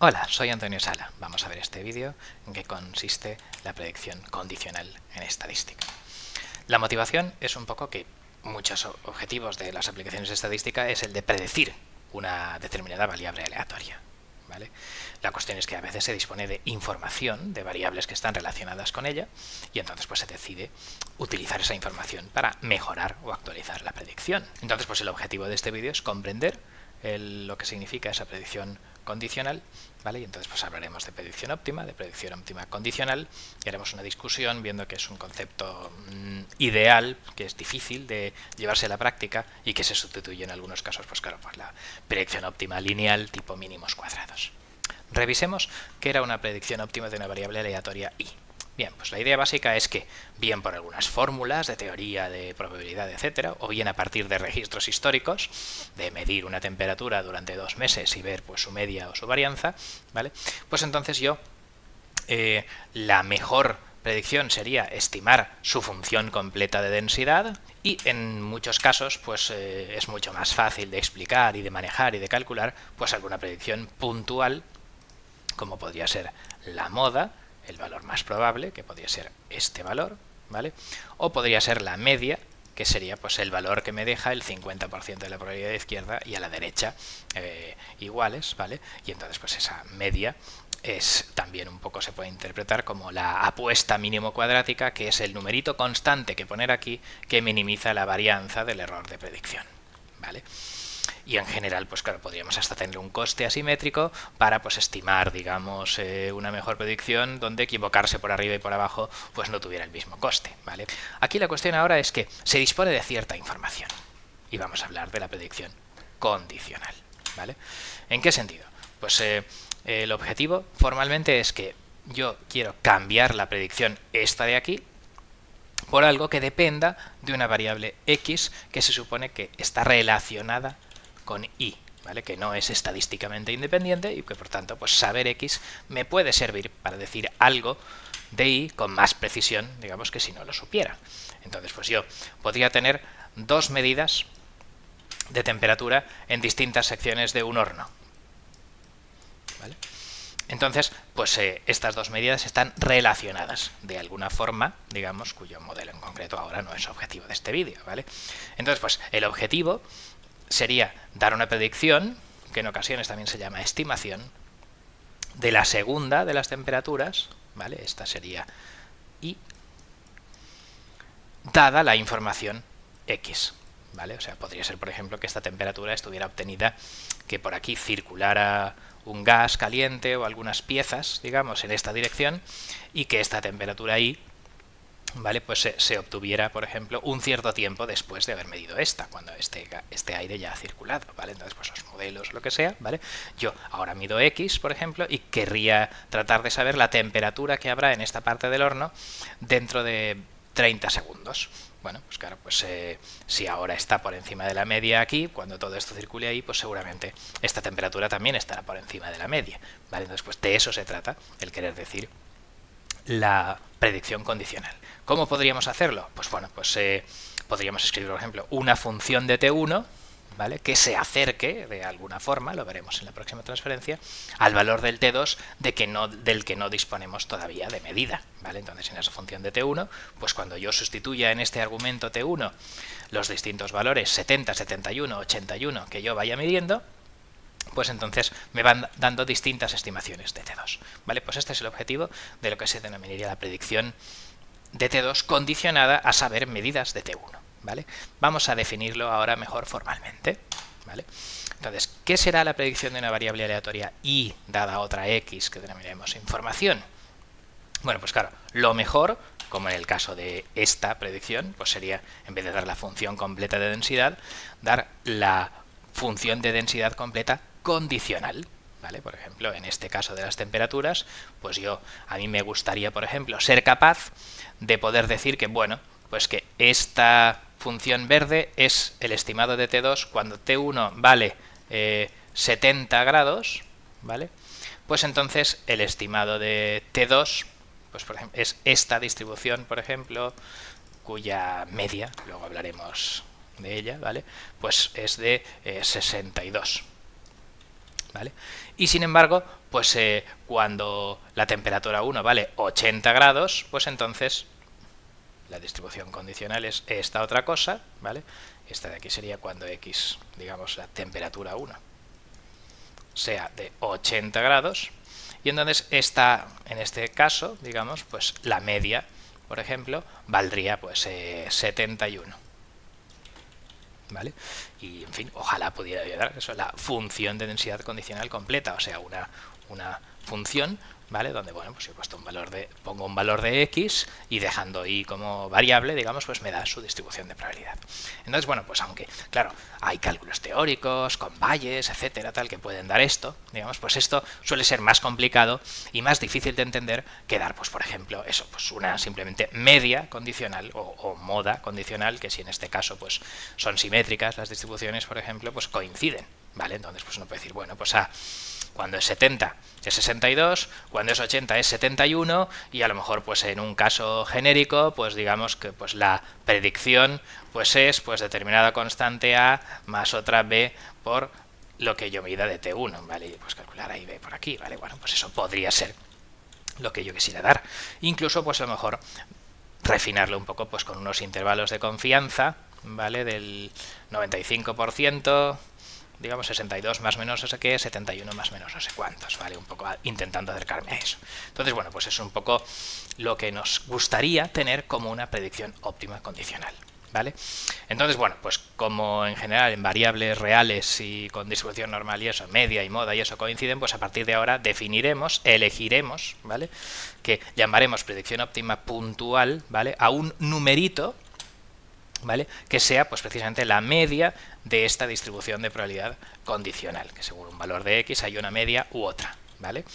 Hola, soy Antonio Sala. Vamos a ver este vídeo en qué consiste la predicción condicional en estadística. La motivación es un poco que muchos objetivos de las aplicaciones de estadística es el de predecir una determinada variable aleatoria, ¿vale? La cuestión es que a veces se dispone de información de variables que están relacionadas con ella y entonces pues se decide utilizar esa información para mejorar o actualizar la predicción. Entonces pues el objetivo de este vídeo es comprender lo que significa esa predicción condicional, ¿vale? Y entonces pues hablaremos de predicción óptima condicional, y haremos una discusión viendo que es un concepto ideal, que es difícil de llevarse a la práctica y que se sustituye en algunos casos, pues claro, por la predicción óptima lineal tipo mínimos cuadrados. Revisemos qué era una predicción óptima de una variable aleatoria i. Bien, pues la idea básica es que, bien por algunas fórmulas de teoría de probabilidad, etcétera, o bien a partir de registros históricos, de medir una temperatura durante 2 meses y ver pues su media o su varianza, ¿vale? Pues entonces la mejor predicción sería estimar su función completa de densidad y en muchos casos pues es mucho más fácil de explicar y de manejar y de calcular pues alguna predicción puntual, como podría ser la moda, el valor más probable, que podría ser este valor, ¿vale? O podría ser la media, que sería pues el valor que me deja el 50% de la probabilidad de izquierda y a la derecha iguales, ¿vale? Y entonces pues esa media es también un poco se puede interpretar como la apuesta mínimo cuadrática, que es el numerito constante que poner aquí que minimiza la varianza del error de predicción, ¿vale? Y en general, pues claro, podríamos hasta tener un coste asimétrico para pues estimar, digamos, una mejor predicción donde equivocarse por arriba y por abajo pues no tuviera el mismo coste, ¿vale? Aquí la cuestión ahora es que se dispone de cierta información y vamos a hablar de la predicción condicional, ¿vale? ¿En qué sentido? Pues el objetivo formalmente es que yo quiero cambiar la predicción esta de aquí por algo que dependa de una variable x que se supone que está relacionada con y, ¿vale? Que no es estadísticamente independiente y que por tanto pues saber x me puede servir para decir algo de y con más precisión, digamos, que si no lo supiera. Entonces pues yo podría tener dos medidas de temperatura en distintas secciones de un horno, ¿vale? Entonces, pues estas dos medidas están relacionadas de alguna forma, digamos, cuyo modelo en concreto ahora no es objetivo de este vídeo, ¿vale? Entonces, pues el objetivo sería dar una predicción, que en ocasiones también se llama estimación, de la segunda de las temperaturas, ¿vale? Esta sería y, dada la información x, ¿vale? O sea, podría ser, por ejemplo, que esta temperatura estuviera obtenida, que por aquí circulara un gas caliente o algunas piezas, digamos, en esta dirección, y que esta temperatura I, ¿vale? Pues se obtuviera, por ejemplo, un cierto tiempo después de haber medido esta, cuando este aire ya ha circulado, ¿vale? Entonces, pues los modelos, lo que sea, ¿vale? Yo ahora mido X, por ejemplo, y querría tratar de saber la temperatura que habrá en esta parte del horno dentro de 30 segundos. Bueno, pues claro, pues si ahora está por encima de la media aquí, cuando todo esto circule ahí, pues seguramente esta temperatura también estará por encima de la media, ¿vale? Entonces, pues de eso se trata, el querer decir la predicción condicional. ¿Cómo podríamos hacerlo? Pues bueno, pues podríamos escribir, por ejemplo, una función de t1, ¿vale? Que se acerque de alguna forma, lo veremos en la próxima transferencia, al valor del t2 del que no disponemos todavía de medida, ¿vale? Entonces en esa función de t1, pues cuando yo sustituya en este argumento t1 los distintos valores 70, 71, 81 que yo vaya midiendo, pues entonces me van dando distintas estimaciones de T2, ¿vale? Pues este es el objetivo de lo que se denominaría la predicción de T2 condicionada a saber medidas de T1, ¿vale? Vamos a definirlo ahora mejor formalmente, ¿vale? Entonces, ¿qué será la predicción de una variable aleatoria y dada otra x que denominaremos información? Bueno, pues claro, lo mejor, como en el caso de esta predicción, pues sería, en vez de dar la función completa de densidad, dar la función de densidad completa condicional, ¿vale? Por ejemplo, en este caso de las temperaturas, pues a mí me gustaría, por ejemplo, ser capaz de poder decir que, bueno, pues que esta función verde es el estimado de T2 cuando T1 vale 70 grados, ¿vale? Pues entonces el estimado de T2, pues por ejemplo, es esta distribución, por ejemplo, cuya media, luego hablaremos de ella, ¿vale? Pues es de 62. ¿vale? Y sin embargo, pues cuando la temperatura 1 vale 80 grados, pues entonces la distribución condicional es esta otra cosa, ¿vale? Esta de aquí sería cuando x, digamos, la temperatura 1 sea de 80 grados, y entonces esta, en este caso, digamos, pues la media, por ejemplo, valdría pues 71. ¿Vale? Y en fin, ojalá pudiera ayudar. Eso es la función de densidad condicional completa, o sea, una función, ¿vale? Donde, bueno, pues yo he puesto pongo un valor de x y dejando y como variable, digamos, pues me da su distribución de probabilidad. Entonces, bueno, pues aunque, claro, hay cálculos teóricos, con Bayes, etcétera, tal, que pueden dar esto, digamos, pues esto suele ser más complicado y más difícil de entender que dar, pues por ejemplo, eso, pues una simplemente media condicional o moda condicional, que si en este caso, pues son simétricas las distribuciones, por ejemplo, pues coinciden, ¿vale? Entonces, pues uno puede decir, bueno, pues cuando es 70 es 62, cuando es 80 es 71, y a lo mejor pues en un caso genérico pues digamos que pues la predicción pues es pues determinada constante A más otra B por lo que yo mida de T1, ¿vale? Y pues calcular A y B por aquí, ¿vale? Bueno, pues eso podría ser lo que yo quisiera dar. Incluso pues a lo mejor refinarlo un poco pues con unos intervalos de confianza, ¿vale? Del 95%, digamos 62 más menos no sé qué, 71 más menos no sé cuántos, ¿vale? Un poco intentando acercarme a eso. Entonces, bueno, pues es un poco lo que nos gustaría tener como una predicción óptima condicional, ¿vale? Entonces, bueno, pues como en general en variables reales y con distribución normal y eso, media y moda y eso coinciden, pues a partir de ahora elegiremos, ¿vale? Que llamaremos predicción óptima puntual, ¿vale? A un numerito, ¿vale? Que sea pues precisamente la media de esta distribución de probabilidad condicional, que según un valor de x hay una media u otra, ¿vale?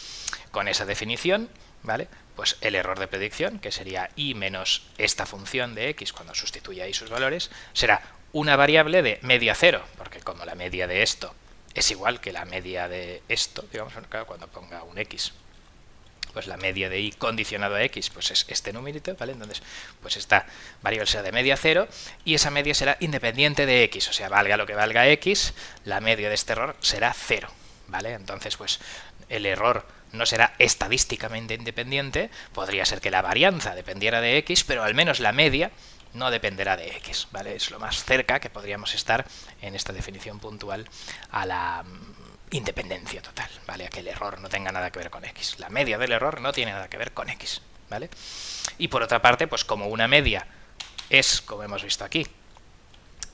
Con esa definición, ¿vale? Pues el error de predicción, que sería y menos esta función de x cuando sustituya ahí sus valores, será una variable de media cero, porque como la media de esto es igual que la media de esto, digamos, cuando ponga un x, pues la media de y condicionado a x pues es este numerito, ¿vale? Entonces, pues esta variable será de media cero y esa media será independiente de x, o sea, valga lo que valga x, la media de este error será cero, ¿vale? Entonces, pues el error no será estadísticamente independiente, podría ser que la varianza dependiera de x, pero al menos la media no dependerá de x, ¿vale? Es lo más cerca que podríamos estar en esta definición puntual a la independencia total, ¿vale? A que el error no tenga nada que ver con x. La media del error no tiene nada que ver con x, ¿vale? Y por otra parte, pues como una media es, como hemos visto aquí,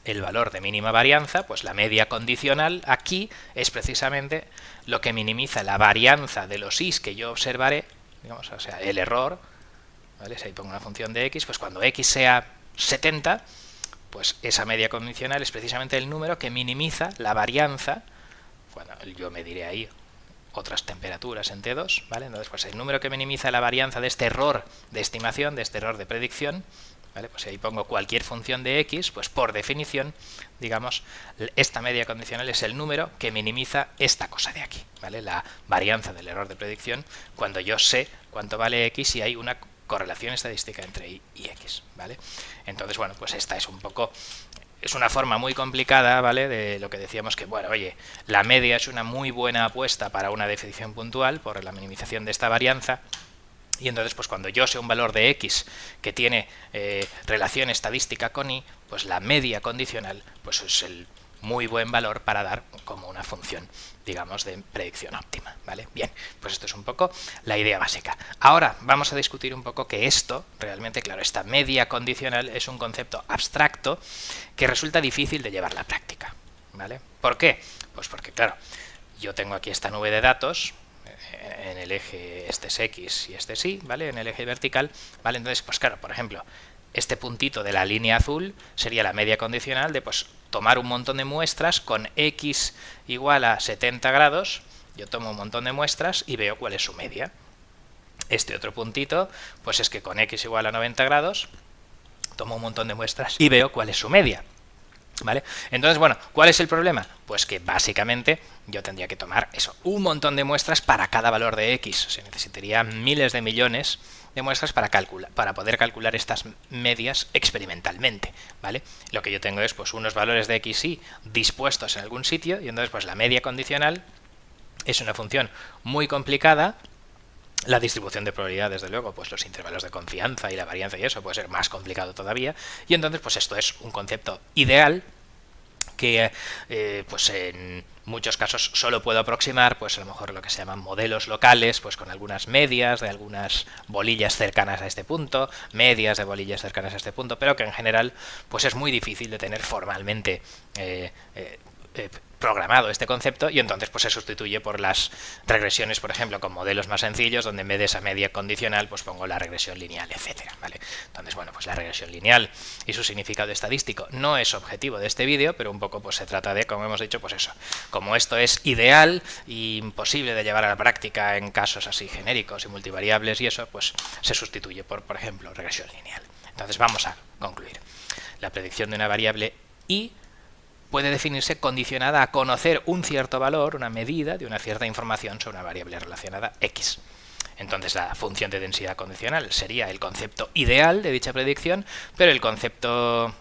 el valor de mínima varianza, pues la media condicional aquí es precisamente lo que minimiza la varianza de los i's que yo observaré, digamos, o sea, el error, ¿vale? Si ahí pongo una función de x, pues cuando x sea 70, pues esa media condicional es precisamente el número que minimiza la varianza. Bueno, yo mediré ahí otras temperaturas en T2, ¿vale? Entonces, pues el número que minimiza la varianza de este error de estimación, de este error de predicción, ¿vale? Pues si ahí pongo cualquier función de x, pues por definición, digamos, esta media condicional es el número que minimiza esta cosa de aquí, ¿vale? La varianza del error de predicción cuando yo sé cuánto vale x y hay una correlación estadística entre y x, ¿vale? Entonces, bueno, pues esta es un poco... Es una forma muy complicada, ¿vale? De lo que decíamos que, bueno, oye, la media es una muy buena apuesta para una definición puntual por la minimización de esta varianza. Y entonces, pues cuando yo sé un valor de x que tiene relación estadística con y, pues la media condicional, pues es el muy buen valor para dar como una función, digamos, de predicción óptima, ¿vale? Bien, pues esto es un poco la idea básica. Ahora vamos a discutir un poco que esto, realmente, claro, esta media condicional es un concepto abstracto que resulta difícil de llevar a la práctica, ¿vale? ¿Por qué? Pues porque, claro, yo tengo aquí esta nube de datos, en el eje este es x y este es y, ¿vale? En el eje vertical, ¿vale? Entonces, pues claro, por ejemplo, este puntito de la línea azul sería la media condicional de, pues, tomar un montón de muestras con x igual a 70 grados, yo tomo un montón de muestras y veo cuál es su media. Este otro puntito, pues es que con x igual a 90 grados, tomo un montón de muestras y veo cuál es su media, ¿vale? Entonces, bueno, ¿cuál es el problema? Pues que básicamente yo tendría que tomar eso, un montón de muestras para cada valor de x, o sea, necesitaría miles de millones de muestras para poder calcular estas medias experimentalmente, ¿vale? Lo que yo tengo es pues unos valores de x y dispuestos en algún sitio y entonces pues la media condicional Es una función muy complicada. La distribución de probabilidad, desde luego, pues los intervalos de confianza y la varianza y eso puede ser más complicado todavía. Y entonces, pues esto es un concepto ideal que pues en muchos casos solo puedo aproximar, pues a lo mejor lo que se llaman modelos locales, pues con algunas medias de algunas bolillas cercanas a este punto, medias de bolillas cercanas a este punto, pero que en general pues es muy difícil de tener formalmente programado este concepto, y entonces pues se sustituye por las regresiones, por ejemplo, con modelos más sencillos, donde en vez de esa media condicional pues pongo la regresión lineal, etcétera, ¿vale? Entonces, bueno, pues la regresión lineal y su significado estadístico no es objetivo de este vídeo, pero un poco pues se trata de, como hemos dicho, pues eso, como esto es ideal e imposible de llevar a la práctica en casos así genéricos y multivariables y eso, pues se sustituye por ejemplo, regresión lineal. Entonces vamos a concluir. La predicción de una variable y puede definirse condicionada a conocer un cierto valor, una medida de una cierta información sobre una variable relacionada X. Entonces la función de densidad condicional sería el concepto ideal de dicha predicción, pero el concepto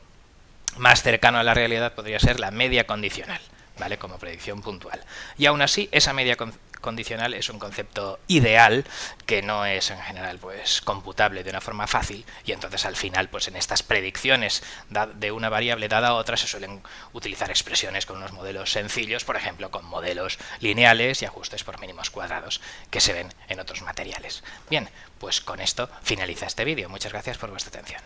más cercano a la realidad podría ser la media condicional, ¿vale? Como predicción puntual. Y aún así, esa media condicional es un concepto ideal que no es en general pues computable de una forma fácil, y entonces al final pues en estas predicciones de una variable dada a otra se suelen utilizar expresiones con unos modelos sencillos, por ejemplo con modelos lineales y ajustes por mínimos cuadrados que se ven en otros materiales. Bien, pues con esto finaliza este vídeo. Muchas gracias por vuestra atención.